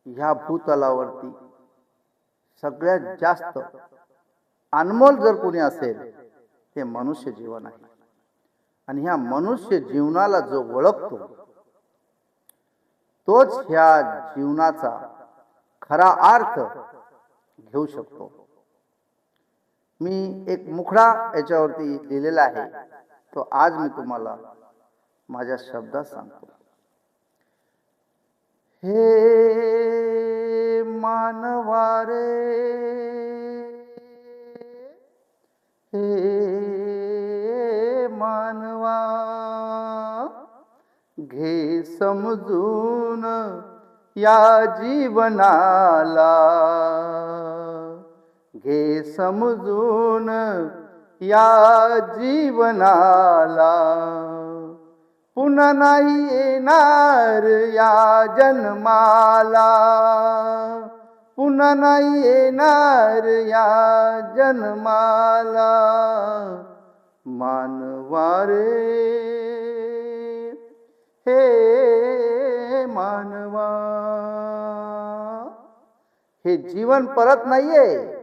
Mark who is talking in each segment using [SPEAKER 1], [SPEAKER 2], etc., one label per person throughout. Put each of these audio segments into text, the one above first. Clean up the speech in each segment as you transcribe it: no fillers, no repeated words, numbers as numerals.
[SPEAKER 1] ह्या भूतलावरती सगळ्यात जास्त अनमोल जर कोणी असेल ते मनुष्य जीवन आहे. आणि ह्या मनुष्य जीवनाला जो ओळखतो तोच ह्या जीवनाचा खरा अर्थ घेऊ शकतो. मी एक मुखडा याच्यावरती लिहिलेला आहे, तो आज मी तुम्हाला माझ्या शब्दात सांगतो. हे मानवा रे, हे मानवा, घे समजून या जीवनाला, घे समजून या जीवनाला. पुन्हा नाही येणार या जन्माला, पुन्हा नाही येणार या जन्माला. मानवा रे, हे मानवा, हे जीवन परत नाहीये.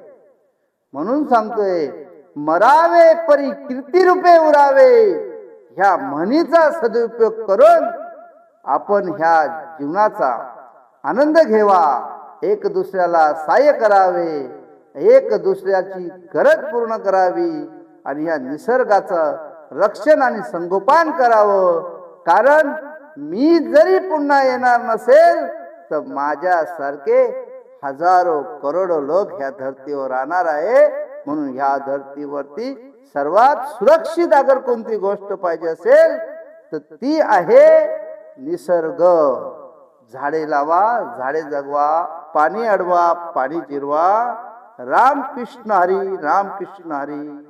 [SPEAKER 1] म्हणून सांगतोय, मरावे परी कीर्ती रूपे उरावे. ह्या म्हणीचा सदुपयोग करून आपण ह्या जीवनाचा आनंद घेवा, एक दुसऱ्याला सहाय्य करावे, एक दुसऱ्याची गरज पूर्ण करावी आणि ह्या निसर्गाचं रक्षण आणि संगोपन करावं. कारण मी जरी पुन्हा येणार नसेल तर माझ्यासारखे हजारो करोडो लोक ह्या धर्तीवर राहणार आहे. म्हणून ह्या धर्तीवरती सर्वात सुरक्षित अगर कोणती गोष्ट पाहिजे असेल तर ती आहे निसर्ग. झाडे लावा, झाडे जगवा, पाणी अडवा, पाणी जिरवा. राम कृष्ण हरी, राम कृष्ण हरी.